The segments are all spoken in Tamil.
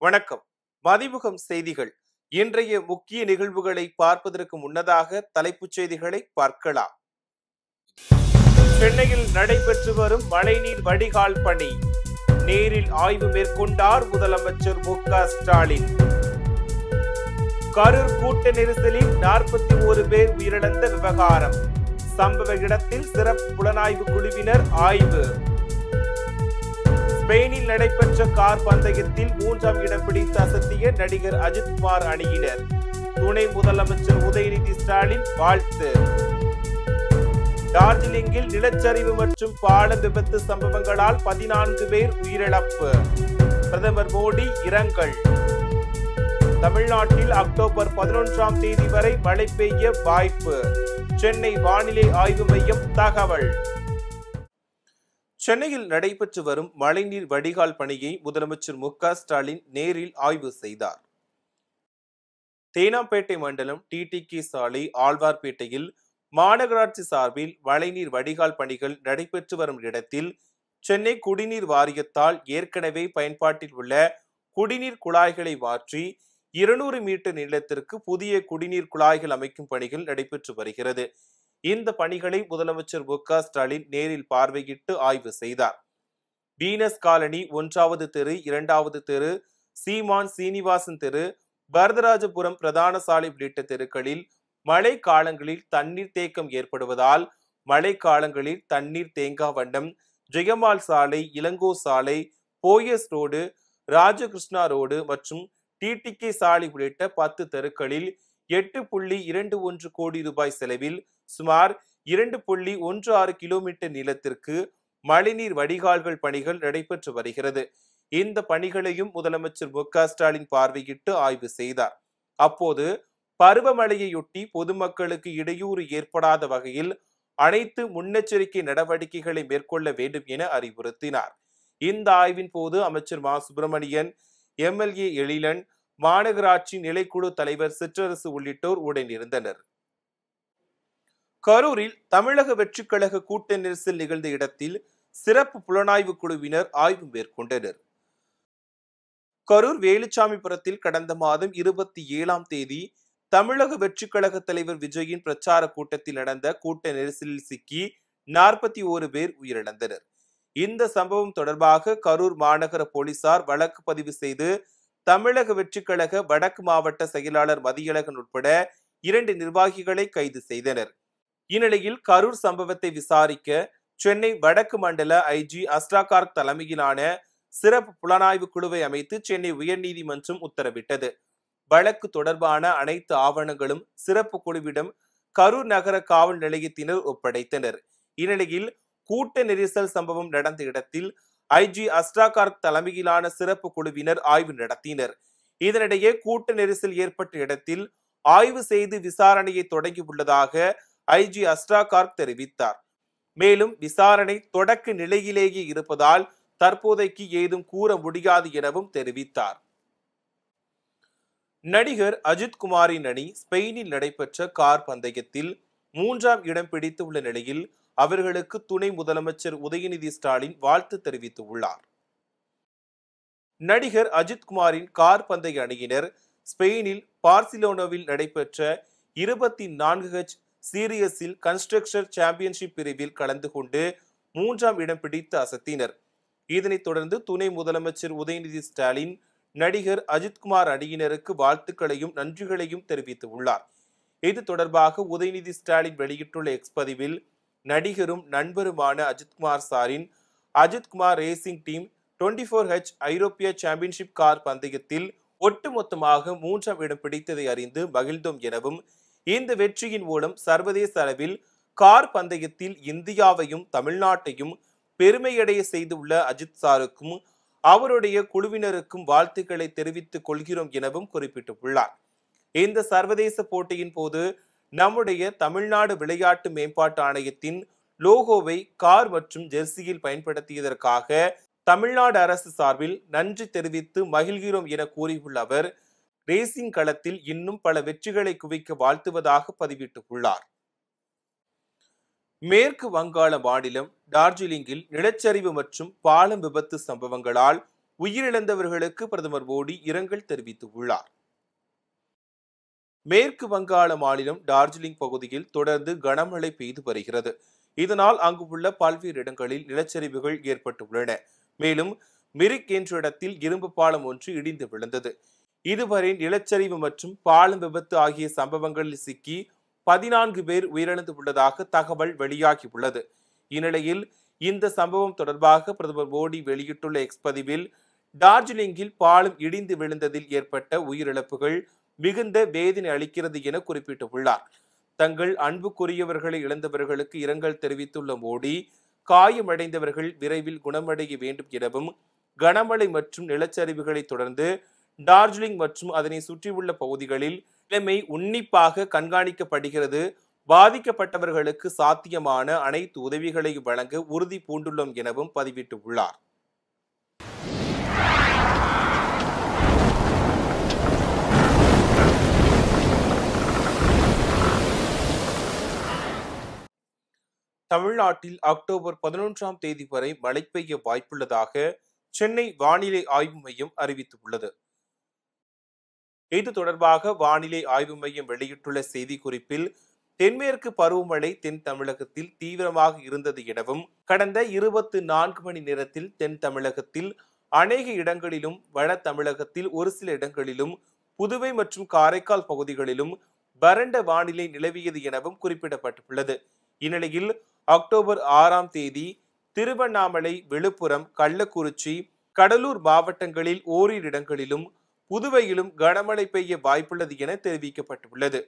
வணக்கம். மதிமுகம் செய்திகள். இன்றைய முக்கிய நிகழ்வுகளை பார்ப்பதற்கு முன்னதாக தலைப்புச் செய்திகளை பார்க்கலாம். சென்னையில் நடைபெற்று வரும் மழைநீர் வடிகால் பணி நேரில் ஆய்வு மேற்கொண்டார் முதலமைச்சர் மு.க. ஸ்டாலின். கரூர் கூட்ட நெரிசலில் 41 பேர் உயிரிழந்த விவகாரம் சம்பவ இடத்தில் சிறப்பு புலனாய்வு குழுவினர் ஆய்வு. ஸ்பெயினில் நடைபெற்ற கார் பந்தயத்தில் 3ஆம் இடம் பிடித்து அசத்திய நடிகர் அஜித்குமார் அணியினர். துணை முதலமைச்சர் உதயநிதி ஸ்டாலின் வாழ்த்து. டார்ஜிலிங்கில் நிலச்சரிவு மற்றும் பாலம் விபத்து சம்பவங்களால் 14 பேர் உயிரிழப்பு. பிரதமர் மோடி இரங்கல். தமிழ்நாட்டில் அக்டோபர் 11ஆம் தேதி வரை மழை பெய்ய வாய்ப்பு. சென்னை வானிலை ஆய்வு மையம் தகவல். சென்னையில் நடைபெற்று வரும் மழைநீர் வடிகால் பணியை முதலமைச்சர் மு.க. ஸ்டாலின் நேரில் ஆய்வு செய்தார். தேனாம்பேட்டை மண்டலம் டிடிகே சாலை ஆழ்வார்பேட்டையில் மாநகராட்சி சார்பில் மழைநீர் வடிகால் பணிகள் நடைபெற்று வரும் இடத்தில் சென்னை குடிநீர் வாரியத்தால் ஏற்கனவே பயன்பாட்டில் உள்ள குடிநீர் குழாய்களை மாற்றி 200 மீட்டர் நீளத்திற்கு புதிய குடிநீர் குழாய்கள் அமைக்கும் பணிகள் நடைபெற்று வருகிறது. இந்த பணிகளை முதலமைச்சர் மு.க. ஸ்டாலின் நேரில் பார்வையிட்டு ஆய்வு செய்தார். வீனஸ் காலனி 1வது தெரு, 2வது தெரு, சீமான் சீனிவாசன் தெரு, வரதராஜபுரம் பிரதான சாலை உள்ளிட்ட தெருக்களில் மழை காலங்களில் தண்ணீர் தேக்கம் ஏற்படுவதால் மழை காலங்களில் தண்ணீர் தேங்கா வண்ணம் ஜெயமால் சாலை, இளங்கோ சாலை, போயஸ் ரோடு, ராஜகிருஷ்ணா ரோடு மற்றும் டிடிகே சாலை உள்ளிட்ட 10 தெருக்களில் 8.21 கோடி ரூபாய் செலவில் சுமார் 2.16 கிலோமீட்டர் நீளத்திற்கு மழைநீர் வடிகால்கள் பணிகள் நடைபெற்று வருகிறது. இந்த பணிகளையும் முதலமைச்சர் மு.க. ஸ்டாலின் பார்வையிட்டு ஆய்வு செய்தார். அப்போது பருவமழையொட்டி பொதுமக்களுக்கு இடையூறு ஏற்படாத வகையில் அனைத்து முன்னெச்சரிக்கை நடவடிக்கைகளை மேற்கொள்ள வேண்டும் என அறிவுறுத்தினார். இந்த ஆய்வின் போது அமைச்சர் மா. சுப்பிரமணியன், எம்எல்ஏ எழிலன், மாநகராட்சி நிலைக்குழு தலைவர் சிற்றரசு உள்ளிட்டோர் உடனிருந்தனர். கரூரில் தமிழக வெற்றிக் கழக கூட்ட நெரிசல் நிகழ்ந்த இடத்தில் சிறப்பு புலனாய்வு குழுவினர் ஆய்வு மேற்கொண்டனர். கரூர் வேலுச்சாமிபுரத்தில் கடந்த மாதம் 27ஆம் தேதி தமிழக வெற்றிக் கழக தலைவர் விஜயின் பிரச்சார கூட்டத்தில் நடந்த கூட்ட நெரிசலில் சிக்கி 41 பேர் உயிரிழந்தனர். இந்த சம்பவம் தொடர்பாக கரூர் மாநகர போலீசார் வழக்கு பதிவு செய்து தமிழக வெற்றிக் கழக வடக்கு மாவட்ட செயலாளர் மதியழகன் உட்பட 2 நிர்வாகிகளை கைது செய்தனர். இந்நிலையில் கரூர் சம்பவத்தை விசாரிக்க சென்னை வடக்கு மண்டல ஐஜி அஸ்ராகார்க் தலைமையிலான சிறப்பு புலனாய்வு குழுவை அமைத்து சென்னை உயர்நீதிமன்றம் உத்தரவிட்டது. வழக்கு தொடர்பான அனைத்து ஆவணங்களும் சிறப்பு குழுவிடம் கரூர் நகர காவல் நிலையத்தினர் ஒப்படைத்தனர். இந்நிலையில் கூட்ட நெரிசல் சம்பவம் நடந்த இடத்தில் ஐஜி அஸ்ராகார்க் தலைமையிலான சிறப்பு குழுவினர் ஆய்வு நடத்தினர். இதனிடையே கூட்ட நெரிசல் ஏற்பட்ட இடத்தில் ஆய்வு செய்து விசாரணையை தொடங்கியுள்ளதாக ஐஜி அஸ்ராகார்க் தெரிவித்தார். மேலும் விசாரணை தொடக்க நிலையிலேயே இருப்பதால் தற்போதைக்கு ஏதும் கூற முடியாது எனவும் தெரிவித்தார். நடிகர் அஜித்குமாரின் அணி ஸ்பெயினில் நடைபெற்ற கார் பந்தயத்தில் 3ஆம் இடம் பிடித்துள்ள நிலையில் அவர்களுக்கு துணை முதலமைச்சர் உதயநிதி ஸ்டாலின் வாழ்த்து தெரிவித்துள்ளார். நடிகர் அஜித்குமாரின் கார் பந்தய அணியினர் ஸ்பெயினில் பார்சிலோனாவில் நடைபெற்ற 24H சீரியஸில் கன்ஸ்ட்ரக்டர் சாம்பியன்ஷிப் பிரிவில் கலந்து கொண்டு 3ஆம் இடம் பிடித்து அசத்தினர். இதனைத் தொடர்ந்து துணை முதலமைச்சர் உதயநிதி ஸ்டாலின் நடிகர் அஜித்குமார் அணியினருக்கு வாழ்த்துக்களையும் நன்றிகளையும் தெரிவித்துள்ளார். இது தொடர்பாக உதயநிதி ஸ்டாலின் வெளியிட்டுள்ள எக்ஸ் பதிவில் நடிகரும் நண்பருமான அஜித்குமார் சாரின் அஜித்குமார் ரேசிங் டீம் 24H ஐரோப்பிய சாம்பியன்ஷிப் கார் பந்தயத்தில் ஒட்டுமொத்தமாக 3ஆம் இடம் பிடித்ததை அறிந்து மகிழ்ந்தோம் எனவும் இந்த வெற்றியின் மூலம் சர்வதேச அளவில் கார் பந்தயத்தில் இந்தியாவையும் தமிழ்நாட்டையும் பெருமையடைய செய்துள்ள அஜித் சாருக்கும் அவருடைய குழுவினருக்கும் வாழ்த்துக்களை தெரிவித்துக் கொள்கிறோம் எனவும் குறிப்பிட்டுள்ளார். இந்த சர்வதேச போட்டியின் போது நம்முடைய தமிழ்நாடு விளையாட்டு மேம்பாட்டு ஆணையத்தின் லோகோவை கார் மற்றும் ஜெர்சியில் பயன்படுத்தியதற்காக தமிழ்நாடு அரசு சார்பில் நன்றி தெரிவித்து மகிழ்கிறோம் என கூறியுள்ள அவர் ரேசிங் களத்தில் இன்னும் பல வெற்றிகளை குவிக்க வாழ்த்துவதாக பதிவிட்டுள்ளார். மேற்கு வங்காள மாநிலம் டார்ஜிலிங்கில் நிலச்சரிவு மற்றும் பாலம் விபத்து சம்பவங்களால் உயிரிழந்தவர்களுக்கு பிரதமர் மோடி இரங்கல் தெரிவித்துள்ளார். மேற்கு வங்காள மாநிலம் டார்ஜிலிங் பகுதியில் தொடர்ந்து கனமழை பெய்து வருகிறது. இதனால் அங்கு உள்ள பல்வேறு இடங்களில் நிலச்சரிவுகள் ஏற்பட்டுள்ளன. மேலும் மிரிக் என்ற இடத்தில் இரும்பு பாலம் ஒன்று இடிந்து விழுந்தது. இதுவரை நிலச்சரிவு மற்றும் பாலம் விபத்து ஆகிய சம்பவங்களில் சிக்கி 14 பேர் உயிரிழந்துள்ளதாக தகவல் வெளியாகியுள்ளது. இந்நிலையில் இந்த சம்பவம் தொடர்பாக பிரதமர் மோடி வெளியிட்டுள்ள எக்ஸ் பதிவில், டார்ஜிலிங்கில் பாலம் இடிந்து விழுந்ததில் ஏற்பட்ட உயிரிழப்புகள் மிகுந்த வேதனை அளிக்கிறது என குறிப்பிட்டுள்ளார். தங்கள் அன்புக்குரியவர்களை இழந்தவர்களுக்கு இரங்கல் தெரிவித்துள்ள மோடி, காயமடைந்தவர்கள் விரைவில் குணமடைய வேண்டும் எனவும், கனமழை மற்றும் நிலச்சரிவுகளை தொடர்ந்து டார்ஜிலிங் மற்றும் அதனை சுற்றியுள்ள பகுதிகளில் நிலைமை உன்னிப்பாக கண்காணிக்கப்படுகிறது. பாதிக்கப்பட்டவர்களுக்கு சாத்தியமான அனைத்து உதவிகளையும் வழங்க உறுதி பூண்டுள்ளோம் எனவும் பதிவிட்டுள்ளார். தமிழ்நாட்டில் அக்டோபர் 11ஆம் தேதி வரை மழை பெய்ய வாய்ப்புள்ளதாக சென்னை வானிலை ஆய்வு மையம் அறிவித்துள்ளது. இது தொடர்பாக வானிலை ஆய்வு மையம் வெளியிட்டுள்ள செய்திக்குறிப்பில், தென்மேற்கு பருவமழை தென் தமிழகத்தில் தீவிரமாக இருந்தது எனவும், கடந்த 24 மணி நேரத்தில் தென் தமிழகத்தில் அநேக இடங்களிலும், வட தமிழகத்தில் ஒரு சில இடங்களிலும், புதுவை மற்றும் காரைக்கால் பகுதிகளிலும் வறண்ட வானிலை நிலவியது எனவும் குறிப்பிடப்பட்டுள்ளது. இந்நிலையில் அக்டோபர் 6ஆம் தேதி திருவண்ணாமலை, விழுப்புரம், கள்ளக்குறிச்சி, கடலூர் மாவட்டங்களில் ஓரிரு இடங்களிலும், புதுவையிலும் கனமழை பெய்ய வாய்ப்புள்ளது என தெரிவிக்கப்பட்டுள்ளது.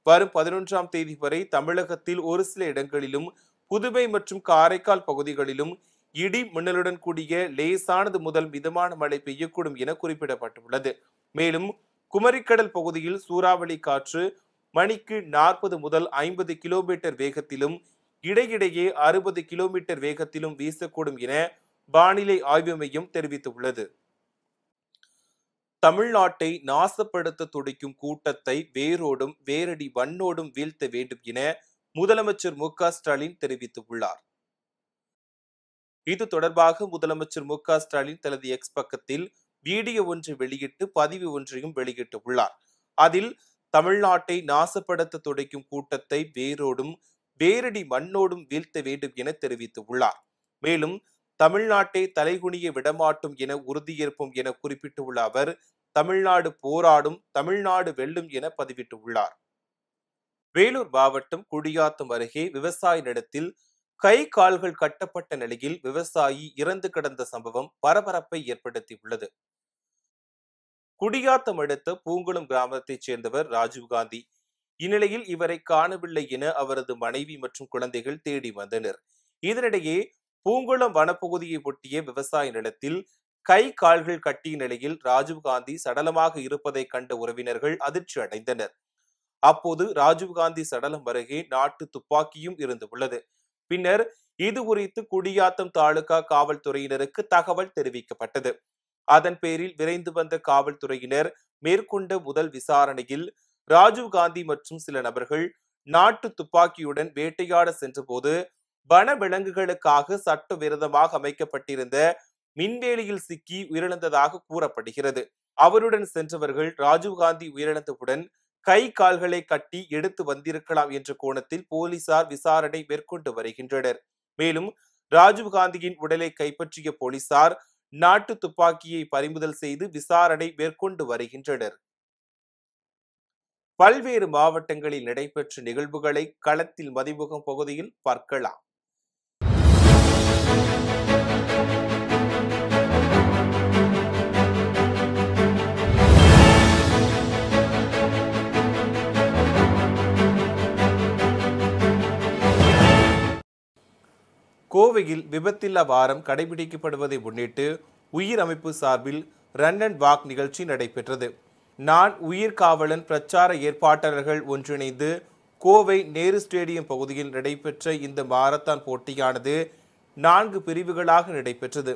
வரும் 11ஆம் தேதி வரை தமிழகத்தில் ஒரு சில இடங்களிலும், புதுவை மற்றும் காரைக்கால் பகுதிகளிலும் இடி மின்னலுடன் கூடிய லேசானது முதல் மிதமான மழை பெய்யக்கூடும் என குறிப்பிடப்பட்டுள்ளது. மேலும் குமரிக்கடல் பகுதியில் சூறாவளி காற்று மணிக்கு 40 முதல் 50 கிலோமீட்டர் வேகத்திலும், இடையிடையே 60 கிலோமீட்டர் வேகத்திலும் வீசக்கூடும் என வானிலை ஆய்வு மையம் தெரிவித்துள்ளது. தமிழ்நாட்டை நாசப்படுத்த துடிக்கும் கூட்டத்தை வேரோடும் வேரடி மண்ணோடும் வீழ்த்த வேண்டும் என முதலமைச்சர் மு.க. ஸ்டாலின் தெரிவித்துள்ளார். இது தொடர்பாக முதலமைச்சர் மு.க. ஸ்டாலின் தனது எக்ஸ் பக்கத்தில் வீடியோ ஒன்றை வெளியிட்டு பதிவு ஒன்றையும் வெளியிட்டுள்ளார். அதில், தமிழ்நாட்டை நாசப்படுத்த துடிக்கும் கூட்டத்தை வேரோடும் வேரடி மண்ணோடும் வீழ்த்த வேண்டும் என தெரிவித்துள்ளார். மேலும் தமிழ்நாட்டை தலைகுனிய விடமாட்டோம் என உறுதியேற்போம் என குறிப்பிட்டுள்ள அவர், தமிழ்நாடு போராடும், தமிழ்நாடு வெல்லும் என பதிவிட்டுள்ளார். வேலூர் மாவட்டம் குடியாத்தம் அருகே விவசாய நிலத்தில் கை கால்கள் கட்டப்பட்ட நிலையில் விவசாயி இறந்து கிடந்த சம்பவம் பரபரப்பை ஏற்படுத்தியுள்ளது. குடியாத்தம் அடுத்த பூங்குளம் கிராமத்தைச் சேர்ந்தவர் ராஜீவ்காந்தி. இந்நிலையில் இவரை காணவில்லை என அவரது மனைவி மற்றும் குழந்தைகள் தேடி வந்தனர். இதனிடையே பூங்குளம் வனப்பகுதியை ஒட்டிய விவசாய நிலத்தில் கை கால்கள் கட்டிய நிலையில் ராஜீவ்காந்தி சடலமாக இருப்பதை கண்ட உறவினர்கள் அதிர்ச்சி அடைந்தனர். அப்போது ராஜீவ்காந்தி சடலம் அருகே நாட்டு துப்பாக்கியும் இருந்துள்ளது. பின்னர் இது குறித்து குடியாத்தம் தாலுகா காவல்துறையினருக்கு தகவல் தெரிவிக்கப்பட்டது. அதன் பேரில் விரைந்து வந்த காவல்துறையினர் மேற்கொண்ட முதல் விசாரணையில் ராஜீவ்காந்தி மற்றும் சில நபர்கள் நாட்டு துப்பாக்கியுடன் வேட்டையாட சென்றபோது வன விலங்குகளுக்காக சட்டவிரோதமாக அமைக்கப்பட்டிருந்த மின்வேலியில் சிக்கி உயிரிழந்ததாக கூறப்படுகிறது. அவருடன் சென்றவர்கள் ராஜீவ்காந்தி உயிரிழந்தவுடன் கை கால்களை கட்டி எடுத்து வந்திருக்கலாம் என்ற கோணத்தில் போலீசார் விசாரணை மேற்கொண்டு வருகின்றனர். மேலும் ராஜீவ்காந்தியின் உடலை கைப்பற்றிய போலீசார் நாட்டு துப்பாக்கியை பறிமுதல் செய்து விசாரணை மேற்கொண்டு வருகின்றனர். பல்வேறு மாவட்டங்களில் நடைபெற்ற நிகழ்வுகளை களத்தில் மதிமுகம் பகுதியில் பார்க்கலாம். கோவையில் விபத்தில்லா வாரம் கடைபிடிக்கப்படுவதை முன்னிட்டு உயிர் அமைப்பு சார்பில் ரன் அண்ட் வாக் நிகழ்ச்சி நடைபெற்றது. நான் உயிர் காவலன் பிரச்சார ஏற்பாட்டாளர்கள் ஒன்றிணைந்து கோவை நேரு ஸ்டேடியம் பகுதியில் நடைபெற்ற இந்த மாரத்தான் போட்டியானது 4 பிரிவுகளாக நடைபெற்றது.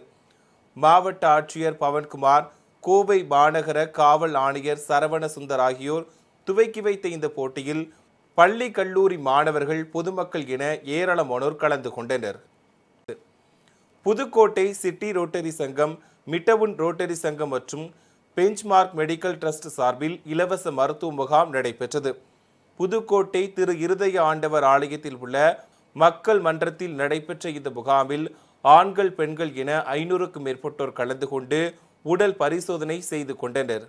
மாவட்ட ஆட்சியர் பவன்குமார், கோவை மாநகர காவல் ஆணையர் சரவண சுந்தர் ஆகியோர் துவக்கி வைத்த இந்த போட்டியில் பள்ளி கல்லூரி மாணவர்கள், பொதுமக்கள் என ஏராளமானோர் கலந்து கொண்டனர். புதுக்கோட்டை சிட்டி ரோட்டரி சங்கம், மிட்டவுன் ரோட்டரி சங்கம் மற்றும் பெஞ்ச்மார்க் மெடிக்கல் ட்ரஸ்ட் சார்பில் இலவச மருத்துவ முகாம் நடைபெற்றது. புதுக்கோட்டை திரு இருதய ஆண்டவர் ஆலயத்தில் உள்ள மக்கள் மன்றத்தில் நடைபெற்ற இந்த முகாமில் ஆண்கள் பெண்கள் என 500க்கும் மேற்பட்டோர் கலந்து கொண்டு உடல் பரிசோதனை செய்து கொண்டனர்.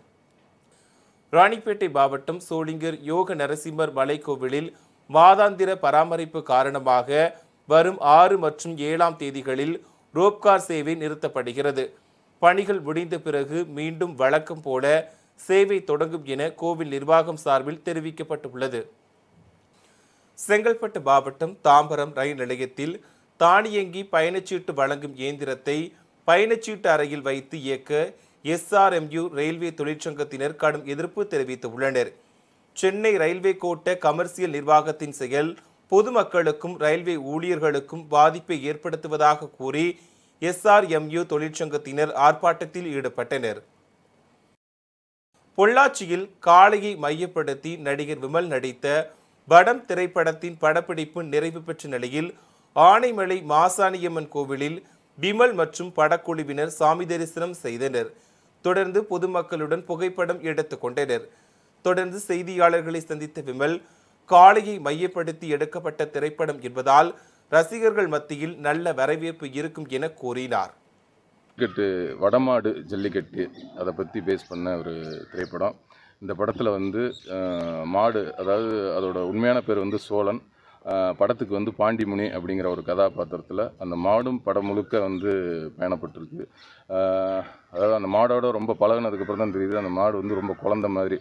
ராணிப்பேட்டை மாவட்டம் சோளிங்கர் யோக நரசிம்மர் மலைக்கோவிலில் மாதாந்திர பராமரிப்பு காரணமாக வரும் 6 மற்றும் 7ஆம் தேதிகளில் ரோப்கார் சேவை நிறுத்தப்படுகிறது. பணிகள் முடிந்த பிறகு மீண்டும் வழக்கம் போல சேவை தொடங்கும் என கோவில் நிர்வாகம் சார்பில் தெரிவிக்கப்பட்டுள்ளது. செங்கல்பட்டு மாவட்டம் தாம்பரம் ரயில் நிலையத்தில் தானியங்கி பயணச்சீட்டு வழங்கும் இயந்திரத்தை பயணச்சீட்டு அறையில் வைத்து இயக்க SRMU ரயில்வே தொழிற்சங்கத்தினர் கடும் எதிர்ப்பு தெரிவித்துள்ளனர். சென்னை ரயில்வே கோட்ட கமர்சியல் நிர்வாகத்தின் செயல் பொதுமக்களுக்கும் ரயில்வே ஊழியர்களுக்கும் பாதிப்பை ஏற்படுத்துவதாக கூறி SRMU தொழிற்சங்கத்தினர் ஆர்ப்பாட்டத்தில் ஈடுபட்டனர். பொள்ளாச்சியில் காளையை மையப்படுத்தி நடிகர் விமல் நடித்த வடம் திரைப்படத்தின் படப்பிடிப்பு நிறைவு பெற்ற நிலையில் ஆனைமலை மாசாணியம்மன் கோவிலில் விமல் மற்றும் படக்குழுவினர் சாமி தரிசனம் செய்தனர். தொடர்ந்து பொதுமக்களுடன் புகைப்படம் எடுத்துக் கொண்டனர். தொடர்ந்து செய்தியாளர்களை சந்தித்த விமல், காளையை மையப்படுத்தி எடுக்கப்பட்ட திரைப்படம் என்பதால் ரசிகர்கள் மத்தியில் நல்ல வரவேற்பு இருக்கும் என கூறினார். வடமாடு ஜல்லிக்கட்டு அதை பற்றி பேஸ் பண்ண ஒரு திரைப்படம். இந்த படத்தில் மாடு, அதாவது அதோட உண்மையான பேர் சோழன், படத்துக்கு பாண்டிமுனி அப்படிங்கிற ஒரு கதாபாத்திரத்தில் அந்த மாடும் படம் முழுக்க பயணப்பட்டிருக்கு. அதாவது அந்த மாடோட ரொம்ப பழகினதுக்கப்புறம் தான் தெரியுது அந்த மாடு ரொம்ப குழந்த மாதிரி.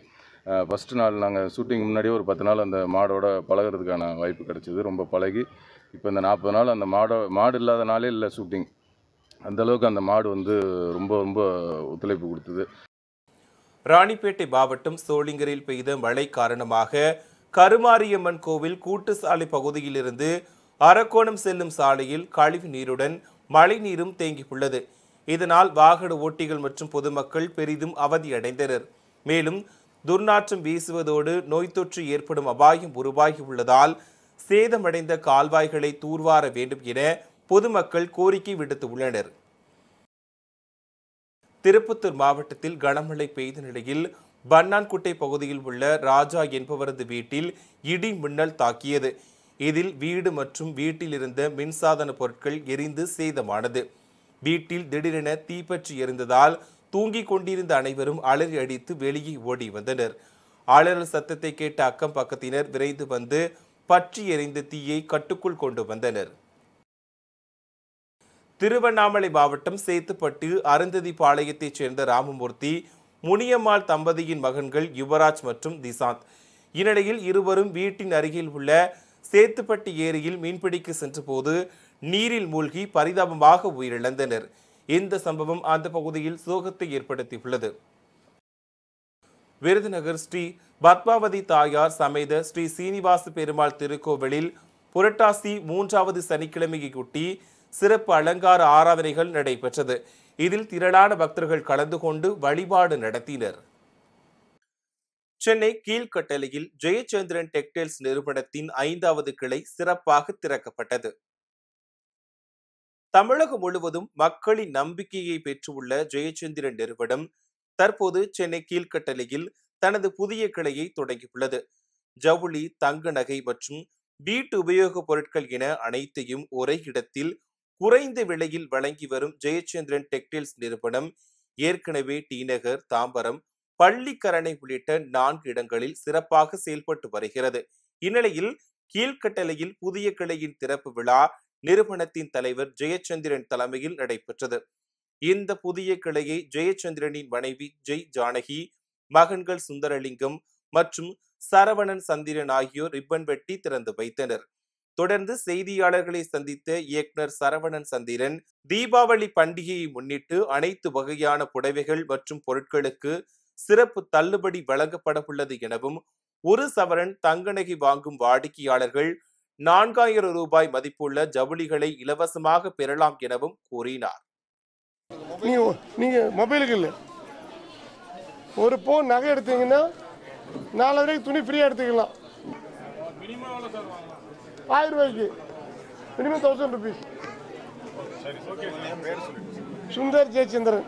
ஃபஸ்ட்டு நாள் நாங்கள் ஷூட்டிங் முன்னாடியே ஒரு 10 நாள் அந்த மாடோட பழகிறதுக்கான வாய்ப்பு கிடச்சிது. ரொம்ப பழகி இப்போ இந்த 40 நாள் அந்த மாடு இல்லாத நாளே இல்லை ஷூட்டிங். அந்தளவுக்கு அந்த மாடு ரொம்ப ரொம்ப ஒத்துழைப்பு கொடுத்தது. ராணிப்பேட்டை மாவட்டம் சோளிங்கரில் பெய்த மழை காரணமாக கருமாரியம்மன் கோவில் கூட்டு சாலை பகுதியிலிருந்து அரக்கோணம் செல்லும் சாலையில் கழிவு நீருடன் மழை நீரும் தேங்கியுள்ளது. இதனால் வாகன ஓட்டிகள் மற்றும் பொதுமக்கள் பெரிதும் அவதியடைந்தனர். மேலும் துர்நாற்றம் வீசுவதோடு நோய் தொற்று ஏற்படும் அபாயம் உருவாகியுள்ளதால் சேதமடைந்த கால்வாய்களை தூர்வார வேண்டும் என பொதுமக்கள் கோரிக்கை விடுத்துள்ளனர். திருப்பத்தூர் மாவட்டத்தில் கனமழை பெய்த நிலையில் பன்னான்குட்டை பகுதியில் உள்ள ராஜா என்பவரது வீட்டில் இடி மின்னல் தாக்கியது. இதில் வீடு மற்றும் வீட்டில் இருந்த மின்சாதன பொருட்கள் எரிந்து சேதமானது. வீட்டில் திடீரென தீப்பற்றி எரிந்ததால் தூங்கிக் கொண்டிருந்த அனைவரும் அலறி அடித்து வெளியே ஓடி வந்தனர். அலறல் சத்தத்தை கேட்ட அக்கம் பக்கத்தினர் விரைந்து வந்து பற்றி எரிந்த தீயை கட்டுக்குள் கொண்டு வந்தனர். திருவண்ணாமலை மாவட்டம் சேத்துப்பட்டு அருந்ததி பாளையத்தைச் சேர்ந்த ராமமூர்த்தி, முனியம்மாள் தம்பதியின் மகன்கள் யுவராஜ் மற்றும் திசாந்த். இந்நிலையில் இருவரும் வீட்டின் அருகில் உள்ள சேத்துப்பட்டி ஏரியில் மீன்பிடிக்க சென்றபோது நீரில் மூழ்கி பரிதாபமாக உயிரிழந்தனர். இந்த சம்பவம் அந்த பகுதியில் சோகத்தை ஏற்படுத்தியுள்ளது. விருதுநகர் ஸ்ரீ பத்மாவதி தாயார் சமேத ஸ்ரீ சீனிவாச பெருமாள் திருக்கோவிலில் புரட்டாசி 3வது சனிக்கிழமையொட்டி சிறப்பு அலங்கார ஆராதனைகள் நடைபெற்றது. இதில் திரளான பக்தர்கள் கலந்து கொண்டு வழிபாடு நடத்தினர். சென்னை கீழ்கட்டளையில் ஜெயச்சந்திரன் டெக்டைல்ஸ் நிறுவனத்தின் 5வது கிளை சிறப்பாக திறக்கப்பட்டது. தமிழகம் முழுவதும் மக்களின் நம்பிக்கையை பெற்றுள்ள ஜெயச்சந்திரன் நிறுவனம் தற்போது சென்னை கீழ்கட்டளையில் தனது புதிய கிளையை தொடங்கியுள்ளது. ஜவுளி, தங்க நகை மற்றும் வீட்டு உபயோகப் பொருட்கள் என அனைத்தையும் ஒரே இடத்தில் குறைந்த விலையில் வழங்கி வரும் ஜெயச்சந்திரன் டெக்டைல்ஸ் நிறுவனம் ஏற்கனவே டி நகர், தாம்பரம், பள்ளிக்கரணை உள்ளிட்ட 4 இடங்களில் சிறப்பாக செயல்பட்டு வருகிறது. இந்நிலையில் கீழ்கட்டளையில் புதிய கிளையின் திறப்பு விழா நிறுவனத்தின் தலைவர் ஜெயச்சந்திரன் தலைமையில் நடைபெற்றது. இந்த புதிய கிளையை ஜெயச்சந்திரனின் மனைவி ஜெய் ஜானகி, மகன்கள் சுந்தரலிங்கம் மற்றும் சரவணன் சந்திரன் ஆகியோர் ரிப்பன் வெட்டி திறந்து வைத்தனர். தொடர்ந்து செய்தியாளர்களை சந்தித்த இயக்குனர் சரவணன் சந்திரன், தீபாவளி பண்டிகையை முன்னிட்டு அனைத்து வகையான புடவைகள் மற்றும் பொருட்களுக்கு சிறப்பு தள்ளுபடி வழங்கப்பட உள்ளது எனவும், 1 சவரன் தங்க நகை வாங்கும் வாடிக்கையாளர்கள் 4000 ரூபாய் மதிப்புள்ள ஜவுளிகளை இலவசமாக பெறலாம் எனவும் கூறினார். நீங்க மொபைலுக்கு இல்லை, ஒரு பவுன் நகை எடுத்தீங்கன்னா 4 வரைக்கும் துணி ஃப்ரீயா எடுத்துக்கலாம். 1000 ரூபாய்க்கு மினிமம் 1000 rupees. சுந்தர் ஜெயச்சந்திரன்.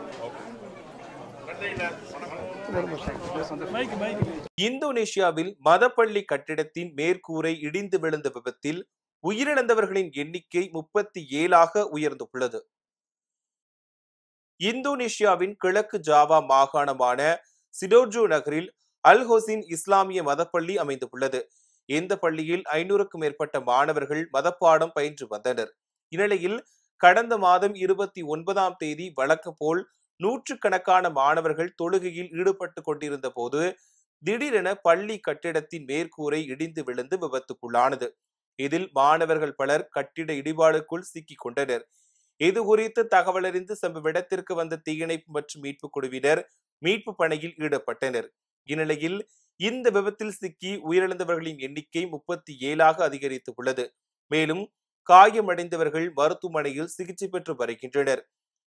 இந்தோனேஷியாவில் மதப்பள்ளி கட்டிடத்தின் மேற்கூரை இடிந்து விழுந்த விபத்தில் உயிரிழந்தவர்களின் எண்ணிக்கை 37ஆக உயர்ந்துள்ளது. இந்தோனேஷியாவின் கிழக்கு ஜாவா மாகாணமான சிடோர்ஜோ நகரில் அல் ஹொசின் இஸ்லாமிய மதப்பள்ளி அமைந்துள்ளது. இந்த பள்ளியில் 500க்கும் மேற்பட்ட மாணவர்கள் மதப்பாடம் பயின்று வந்தனர். இந்நிலையில் கடந்த மாதம் 29ஆம் தேதி வழக்கம் போல் நூற்றுக்கணக்கான மாணவர்கள் தொழுகையில் ஈடுபட்டு கொண்டிருந்த போது திடீரென பள்ளி கட்டிடத்தின் மேற்கூரை இடிந்து விழுந்து விபத்துக்குள்ளானது. இதில் மாணவர்கள் பலர் கட்டிட இடிபாடுக்குள் சிக்கிக் கொண்டனர். இது குறித்து தகவல் அறிந்து சம்பவ இடத்திற்கு வந்த தீயணைப்பு மற்றும் மீட்பு குழுவினர் மீட்பு பணியில் ஈடுபட்டனர். இந்நிலையில் இந்த விபத்தில் சிக்கி உயிரிழந்தவர்களின் எண்ணிக்கை 37ஆக அதிகரித்துள்ளது. மேலும் காயமடைந்தவர்கள் மருத்துவமனையில் சிகிச்சை பெற்று வருகின்றனர்.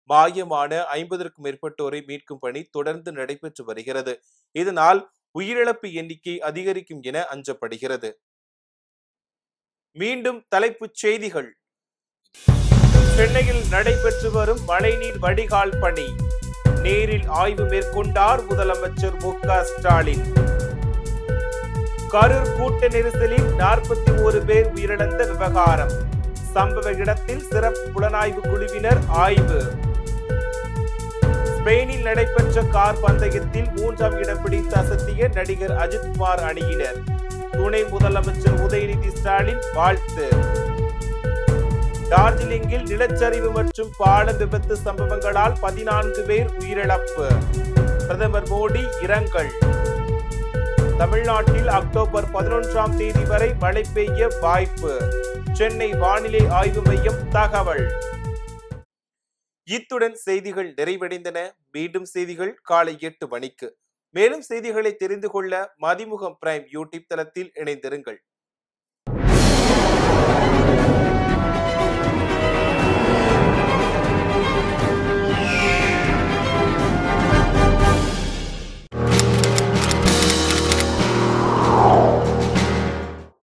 மாயமான 50க்கும் மேற்பட்டோரை மீட்கும் பணி தொடர்ந்து நடைபெற்று வருகிறது. இதனால் உயிரிழப்பு எண்ணிக்கை அதிகரிக்கும் என அஞ்சப்படுகிறது. மீண்டும் தலைப்புச் செய்திகள். சென்னையில் நடைபெற்று வரும் மழைநீர் வடிகால் பணி நேரில் ஆய்வு மேற்கொண்டார் முதலமைச்சர் மு.க. ஸ்டாலின். கரூர் கூட்ட நெரிசலில் 41 பேர் உயிரிழந்த விவகாரம் சம்பவ இடத்தில் சிறப்பு புலனாய்வு குழுவினர் ஆய்வு. ஸ்பெயினில் நடைபெற்ற கார் பந்தயத்தில் 3ஆம் இடம் பிடித்து அசத்திய நடிகர் அஜித்குமார் அணியினர். துணை முதலமைச்சர் உதயநிதி ஸ்டாலின் வாழ்த்து. டார்ஜிலிங்கில் நிலச்சரிவு மற்றும் பால விபத்து சம்பவங்களால் 14 பேர் உயிரிழப்பு. பிரதமர் மோடி இரங்கல். தமிழ்நாட்டில் அக்டோபர் 11ஆம் தேதி வரை மழை பெய்ய வாய்ப்பு. சென்னை வானிலை ஆய்வு மையம் தகவல். இத்துடன் செய்திகள் நிறைவடைந்தன. மீண்டும் செய்திகள் காலை 8 மணிக்கு. மேலும் செய்திகளை தெரிந்து கொள்ள மதிமுகம் பிரைம் யூடியூப் தளத்தில் இணைந்திருங்கள்.